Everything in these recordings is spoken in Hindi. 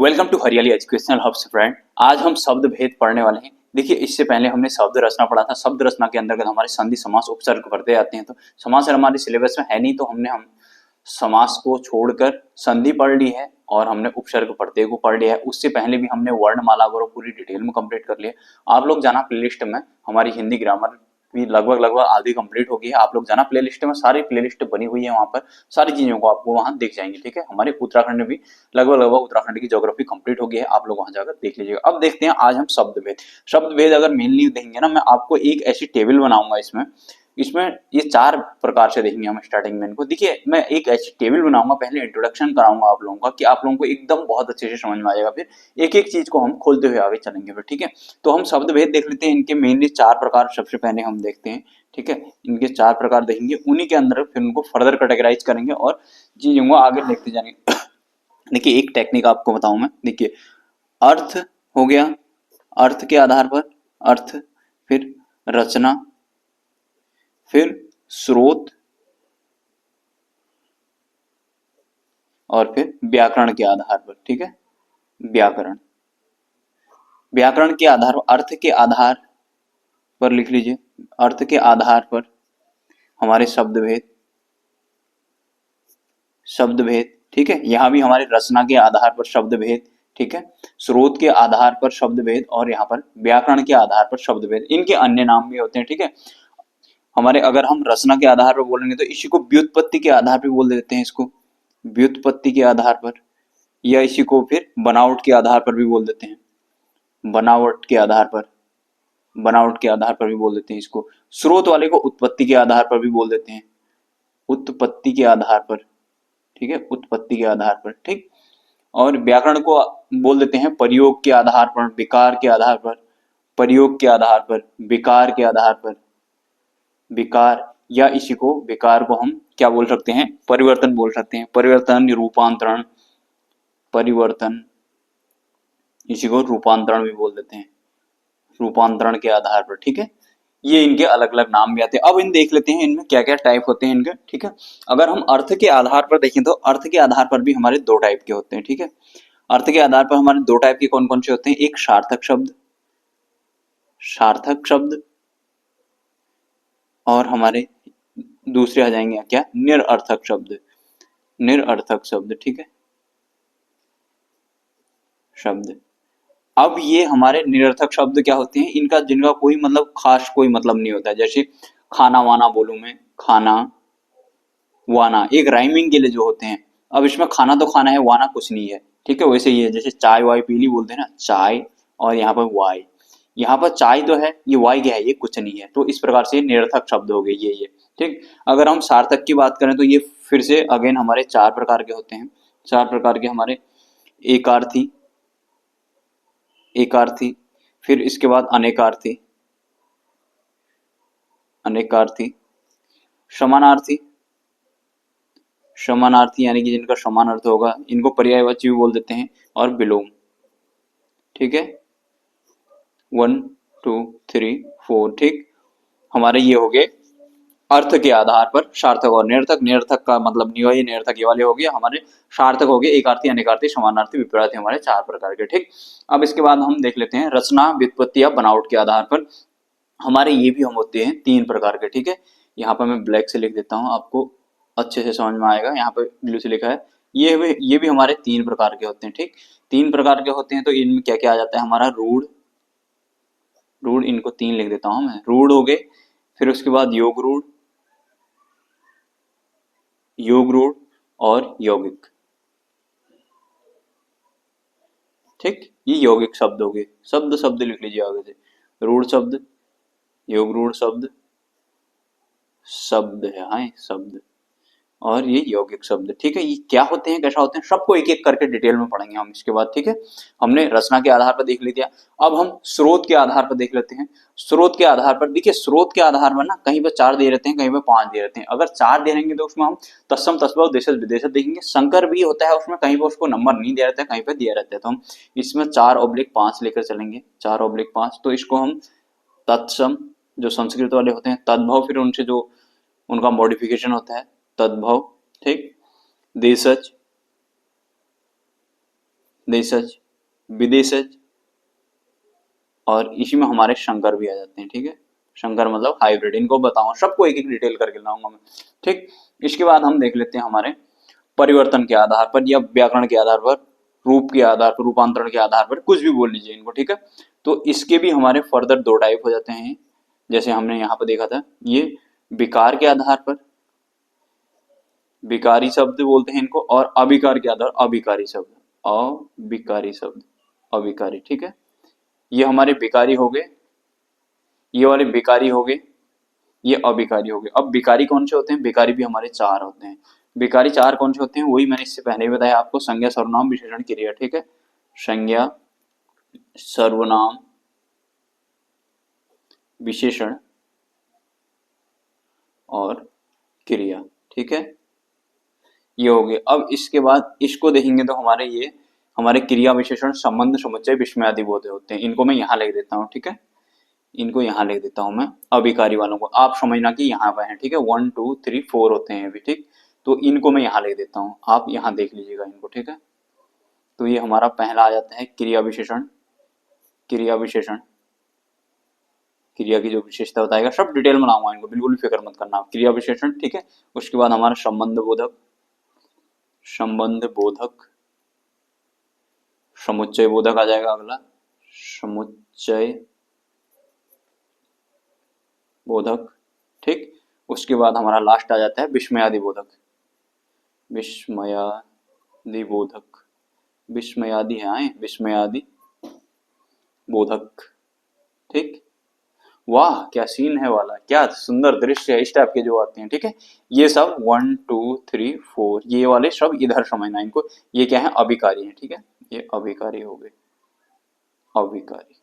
वेलकम टू हरियाली एजुकेशनल हब्स फ्रेंड। आज हम शब्द भेद पढ़ने वाले हैं। देखिए, इससे पहले हमने शब्द रचना पढ़ा था। शब्द रचना के अंतर्गत हमारे संधि समास उपसर्ग पढ़ते आते हैं। तो समास हमारे सिलेबस में है नहीं, तो हम समास को छोड़कर संधि पढ़ ली है और हमने उपसर्ग प्रत्यय को पढ़ लिया है। उससे पहले भी हमने वर्णमाला को पूरी डिटेल में कंप्लीट कर लिया। आप लोग जाना प्लेलिस्ट में, हमारी हिंदी ग्रामर भी लगभग आधी कंप्लीट हो गई है। आप लोग जाना प्लेलिस्ट में, सारी प्लेलिस्ट बनी हुई है, वहां पर सारी चीजों को आपको वहां दिख जाएंगे। ठीक है, हमारे उत्तराखंड में भी लगभग उत्तराखंड की ज्योग्राफी कंप्लीट हो गई है। आप लोग वहां जाकर देख लीजिएगा। अब देखते हैं आज हम शब्द भेद अगर मेनली देखेंगे ना, मैं आपको एक ऐसी टेबल बनाऊंगा। इसमें इसमें ये चार प्रकार से देखेंगे हम स्टार्टिंग में इनको। देखिए, मैं एक ऐसी टेबल बनाऊंगा, पहले इंट्रोडक्शन कराऊंगा आप लोगों का, कि आप लोगों को एकदम बहुत अच्छे से समझ में आ जाएगा। फिर एक एक चीज को हम खोलते हुए आगे चलेंगे फिर। ठीक है, तो हम शब्द भेद देख लेते हैं। इनके मेनली चार प्रकार सबसे पहले हम देखते हैं। ठीक है, इनके चार प्रकार देखेंगे, उन्हीं के अंदर फिर उनको फर्दर कैटेगराइज करेंगे और चीजों को आगे देखते जाएंगे। देखिए, एक टेक्निक आपको बताऊं मैं। देखिए, अर्थ हो गया, अर्थ के आधार पर अर्थ, फिर रचना, फिर स्रोत, और फिर व्याकरण के आधार पर। ठीक है, व्याकरण व्याकरण के आधार पर, अर्थ के आधार पर लिख लीजिए, अर्थ के आधार पर हमारे शब्द भेद। ठीक है, यहां भी हमारे रचना के आधार पर शब्द भेद। ठीक है, स्रोत के आधार पर शब्द भेद, और यहाँ पर व्याकरण के आधार पर शब्द भेद। इनके अन्य नाम भी होते हैं। ठीक है, हमारे अगर हम रचना के आधार पर बोलेंगे तो इसी को व्युत्पत्ति के आधार पर बोल देते हैं, इसको व्युत्पत्ति के आधार पर, या इसी को फिर बनावट के आधार पर भी बोल देते हैं, बनावट के आधार पर, बनावट के आधार पर भी बोल देते हैं इसको। स्रोत वाले को उत्पत्ति के आधार पर भी बोल देते हैं, उत्पत्ति के आधार पर। ठीक है, उत्पत्ति के आधार पर। ठीक, और व्याकरण को बोल देते हैं प्रयोग के आधार पर, विकार के आधार पर, प्रयोग के आधार पर, विकार के आधार पर, विकार, या इसी को विकार को हम क्या बोल सकते हैं, परिवर्तन बोल सकते हैं। परिवर्तन, रूपांतरण, परिवर्तन, इसी को रूपांतरण भी बोल देते हैं, रूपांतरण के आधार पर। ठीक है, ये इनके अलग अलग नाम भी आते हैं। अब इन देख लेते हैं इनमें क्या क्या टाइप होते हैं इनके। ठीक है, अगर हम अर्थ के आधार पर देखें तो अर्थ के आधार पर भी हमारे दो टाइप के होते हैं। ठीक है, अर्थ के आधार पर हमारे दो टाइप के कौन कौन से होते हैं, एक सार्थक शब्द, सार्थक शब्द, और हमारे दूसरे आ जाएंगे क्या, निरर्थक शब्द, निरर्थक शब्द। ठीक है, शब्द। अब ये हमारे निरर्थक शब्द क्या होते हैं, इनका जिनका कोई मतलब खास कोई मतलब नहीं होता है। जैसे खाना वाना बोलूं मैं, खाना वाना एक राइमिंग के लिए जो होते हैं। अब इसमें खाना तो खाना है, वाना कुछ नहीं है। ठीक है, वैसे ही है, जैसे चाय वाय पीली बोलते हैं ना, चाय, और यहाँ पर वाई, यहाँ पर चाय तो है, ये वाई क्या है, ये कुछ नहीं है। तो इस प्रकार से निरर्थक शब्द हो गए ये। ठीक, अगर हम सार्थक की बात करें तो ये फिर से अगेन हमारे चार प्रकार के होते हैं। चार प्रकार के हमारे, एकार्थी, एकार्थी, फिर इसके बाद अनेकार्थी, अनेकार्थी, समानार्थी, समानार्थी यानी कि जिनका समान अर्थ होगा, इनको पर्यायवाची भी बोल देते हैं, और विलोम। ठीक है, 1 2 3 4। ठीक, हमारे ये हो गए अर्थ के आधार पर सार्थक और निरर्थक। निरर्थक का मतलब नहीं हुआ, ये निरर्थक ये वाले हो गए हमारे। सार्थक हो गए एकार्थी, अनेकार्थी, समानार्थी, विपरीत, हमारे चार प्रकार के। ठीक, अब इसके बाद हम देख लेते हैं रचना, व्युत्पत्ति या बनावट के आधार पर हमारे ये भी हम होते हैं तीन प्रकार के। ठीक है, यहाँ पर मैं ब्लैक से लिख देता हूँ, आपको अच्छे से समझ में आएगा। यहाँ पे ब्लू से लिखा है, ये भी हमारे तीन प्रकार के होते हैं। ठीक, तीन प्रकार के होते हैं, तो इनमें क्या क्या आ जाता है हमारा, रूढ़, रूढ़, इनको तीन लिख देता हूँ मैं, रूढ़ हो गए। फिर उसके बाद योग रूढ़, योग रूढ़, और यौगिक। ठीक, ये यौगिक शब्द हो गए। शब्द शब्द लिख लीजिए आगे से, रूढ़ शब्द, योग रूढ़ शब्द, शब्द है, हाँ शब्द, और ये यौगिक शब्द। ठीक है, ये क्या होते हैं, कैसा होते हैं, सबको एक एक करके डिटेल में पढ़ेंगे हम इसके बाद। ठीक है, हमने रचना के आधार पर देख लिया। अब हम स्रोत के आधार पर देख लेते हैं। स्रोत के आधार पर देखिए, स्रोत के आधार पर ना कहीं पर चार दे रहते हैं, कहीं पर पांच दे रहते हैं। अगर चार दे रहेंगे तो उसमें हम तत्सम तस्भव देशज विदेशज देखेंगे। संकर भी होता है उसमें, कहीं पर उसको नंबर नहीं दिया रहता है, कहीं पर दिया रहता है। तो हम इसमें 4/5 लेकर चलेंगे, 4/5। तो इसको हम तत्सम, जो संस्कृत वाले होते हैं, तद्भव, फिर उनसे जो उनका मॉडिफिकेशन होता है, तद्भव। ठीक, देशज, देशज, विदेशज, और इसी में हमारे शंकर भी आ जाते हैं। ठीक है, शंकर मतलब हाइब्रिड। इनको बताऊं, सबको एक एक डिटेल करके लाऊंगा मैं। ठीक, इसके बाद हम देख लेते हैं हमारे परिवर्तन के आधार पर या व्याकरण के आधार पर, रूप के आधार पर, रूपांतरण के आधार पर, कुछ भी बोल लीजिए इनको। ठीक है, तो इसके भी हमारे फर्दर दो टाइप हो जाते हैं, जैसे हमने यहाँ पर देखा था, ये विकार के आधार पर, विकारी शब्द बोलते हैं इनको, और अविकार के आधार, अविकारी शब्द, अविकारी शब्द, अविकारी। ठीक है, ये हमारे विकारी हो गए, ये वाले विकारी हो गए, ये अविकारी हो गए। अब विकारी कौन से होते हैं? विकारी भी हमारे चार होते हैं। विकारी चार कौन से होते हैं? वही मैंने इससे पहले ही बताया आपको, संज्ञा, सर्वनाम, विशेषण, क्रिया। ठीक है, संज्ञा, सर्वनाम, विशेषण और क्रिया। ठीक है, ये हो गए। अब इसके बाद इसको देखेंगे तो हमारे ये हमारे क्रिया, विशेषण, संबंध, समुच्चय, विस्मयादि बोध होते हैं। इनको मैं यहाँ लिख देता हूँ। ठीक है, इनको यहाँ लिख देता हूँ मैं, अभिकारी वालों को। आप समझना कि यहाँ पर है। ठीक है, 1 2 3 4 होते हैं अभी। ठीक, तो इनको मैं यहाँ लिख देता हूँ, आप यहाँ देख लीजिएगा इनको। ठीक है, तो ये हमारा पहला आ जाता है क्रिया विशेषण। क्रिया विशेषण, क्रिया की जो विशेषता बताएगा, सब डिटेल में लाऊंगा इनको, बिल्कुल भी फिक्र मत करना आप। क्रिया विशेषण। ठीक है, उसके बाद हमारा संबंध बोधक, संबंध बोधक, समुच्चय बोधक आ जाएगा अगला, समुच्चय बोधक। ठीक, उसके बाद हमारा लास्ट आ जाता है विस्मयादि बोधक, विस्मयादि बोधक, विस्मयादि है, विस्मयादि बोधक। ठीक, वाह क्या सीन है वाला, क्या सुंदर दृश्य है, इस टाइप के जो आते हैं। ठीक है, ये सब 1 2 3 4, ये वाले सब इधर समझना इनको, ये क्या है? अभिकारी है। ठीक है, ये अभिकारी हो गए, अभिकारी,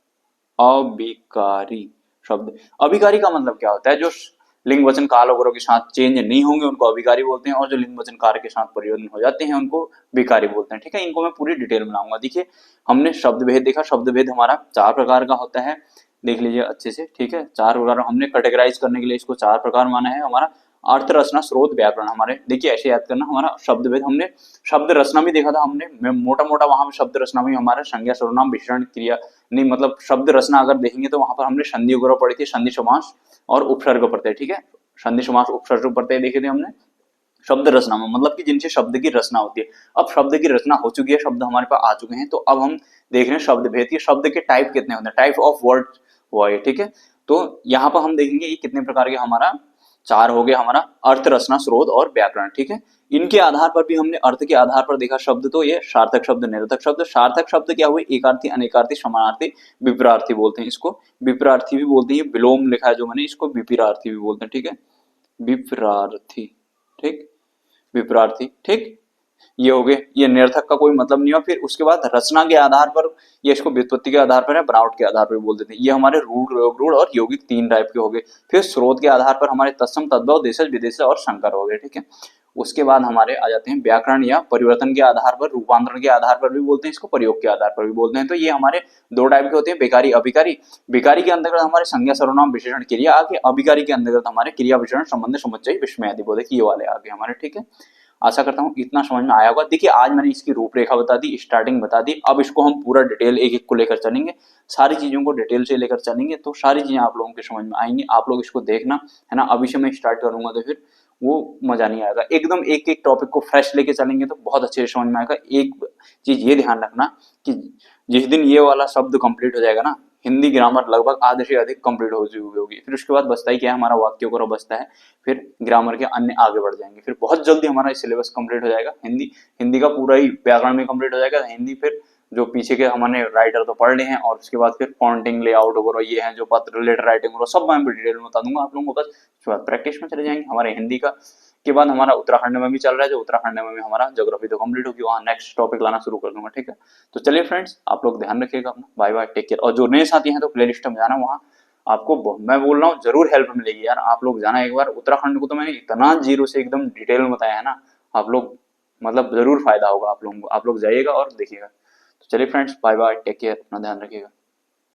अभिकारी शब्द। अभिकारी का मतलब क्या होता है? जो लिंग वचन काल वगैरह के साथ चेंज नहीं होंगे उनको अभिकारी बोलते हैं, और जो लिंग वचन कार्य के साथ परिवर्तन हो जाते हैं उनको विकारी बोलते हैं। ठीक है, इनको मैं पूरी डिटेल में लाऊंगा। देखिए, हमने शब्द भेद देखा, शब्द भेद हमारा 4 प्रकार का होता है, देख लीजिए अच्छे से। ठीक है, 4 प्रकार हमने कैटेगराइज करने के लिए इसको 4 प्रकार माना है। हमारा अर्थ, रचना, स्रोत, व्याकरण। हमारे देखिए ऐसे याद करना, हमारा शब्द भेद, हमने शब्द रचना भी देखा था हमने मोटा मोटा, वहां पे शब्द रचना में हमारा संज्ञा, सर्वनाम, विशेषण, क्रिया, नहीं मतलब शब्द रचना अगर देखेंगे तो वहां पर हमने संधि वगैरह पढ़ी थी, संधि, समास और उपसर्ग प्रत्यय। ठीक है, संधि, समास, उपसर्ग प्रत्यय देखे थे हमने शब्द रचना में, मतलब कि जिनसे शब्द की रचना होती है। अब शब्द की रचना हो चुकी है, शब्द हमारे पास आ चुके हैं, तो अब हम देख रहे हैं शब्द भेद के शब्द के टाइप कितने होते हैं, टाइप ऑफ वर्ड हुआ है। ठीक है, तो यहाँ पर हम देखेंगे ये कितने प्रकार के, हमारा 4 हो गया, हमारा अर्थ, रचना, स्रोत और व्याकरण। ठीक है, इनके आधार पर भी हमने अर्थ के आधार पर देखा शब्द, तो ये सार्थक शब्द, निरर्थक शब्द। सार्थक शब्द क्या हुए? एकार्थी, अनेकार्थी, समानार्थी, विपरार्थी बोलते हैं इसको, विपरार्थी भी बोलते हैं। विलोम लिखा है जो मैंने, इसको विपरार्थी भी बोलते हैं। ठीक है, विपरार्थी। ठीक, विपरार्थी। ठीक, ये हो गए, ये निरर्थक का कोई मतलब नहीं है। फिर उसके बाद रचना के आधार पर, ये इसको व्युत्पत्ति के आधार पर है, बनावट के आधार पर बोल देते हैं। ये हमारे रूढ़, योग रूढ़ और यौगिक 3 टाइप के हो गए। फिर स्रोत के आधार पर हमारे तत्सम, तद्भव, देशज, विदेशज और संकर हो गए। ठीक है, उसके बाद हमारे आ जाते हैं व्याकरण या परिवर्तन के आधार पर, रूपांतरण के आधार पर भी बोलते हैं इसको, प्रयोग के आधार पर भी बोलते हैं। तो ये हमारे 2 टाइप के होते हैं, बेकारी, अभिकारी। विकारी के अंतर्गत हमारे संज्ञा, सर्वनाम, विशेषण, क्रिया आगे, अभिकारी के अंतर्गत हमारे क्रिया, विशेषण, संबंध, समुच्चय, विस्मयादि बोधक, ये वाले आगे हमारे। ठीक है, आशा करता हूँ इतना समझ में आया होगा। देखिए, आज मैंने इसकी रूपरेखा बता दी, स्टार्टिंग बता दी, अब इसको हम पूरा डिटेल एक एक को लेकर चलेंगे, सारी चीजों को डिटेल से लेकर चलेंगे, तो सारी चीजें आप लोगों के समझ में आएंगी। आप लोग इसको देखना है ना, अभी से मैं स्टार्ट करूंगा तो फिर वो मजा नहीं आएगा। एकदम एक एक टॉपिक को फ्रेश लेके चलेंगे तो बहुत अच्छे से समझ में आएगा। एक चीज ये ध्यान रखना कि जिस दिन ये वाला शब्द कंप्लीट हो जाएगा ना, हिंदी ग्रामर लगभग आधे से अधिक कंप्लीट हो चुकी होगी। फिर उसके बाद बचता ही क्या है, हमारा वाक्यों का बचता है, फिर ग्रामर के अन्य आगे बढ़ जाएंगे। फिर बहुत जल्दी हमारा सिलेबस कंप्लीट हो जाएगा। हिंदी का पूरा ही व्याकरण में कंप्लीट हो जाएगा। हिंदी फिर जो पीछे के हमने राइटर तो पढ़ लिए हैं, और उसके बाद फिर फॉन्टिंग, लेआउट वगैरह ये हैं जो पत्र, लेटर राइटिंग वगैरह सब मैं डिटेल में बता दूंगा आप लोगों को। बस प्रैक्टिस में चले जाएंगे। हमारे हिंदी का के बाद हमारा उत्तराखंड में भी चल रहा है, जो उत्तराखंड में भी हमारा ज्योग्राफी तो कंप्लीट होगी, वहाँ नेक्स्ट टॉपिक लाना शुरू कर दूंगा। ठीक है, तो चलिए फ्रेंड्स, आप लोग ध्यान रखिएगा अपना, बाय बाय, टेक केयर। और जो नए साथी हैं तो प्ले लिस्ट में जाना, वहाँ आपको मैं बोल रहा हूँ जरूर हेल्प मिलेगी यार। आप लोग जाना एक बार, उत्तराखंड को तो मैंने इतना जीरो से एकदम डिटेल में बताया है ना, आप लोग मतलब जरूर फायदा होगा आप लोगों को। आप लोग जाइएगा और देखिएगा। तो चलिए friends, bye bye, take care, अपना ध्यान रखिएगा।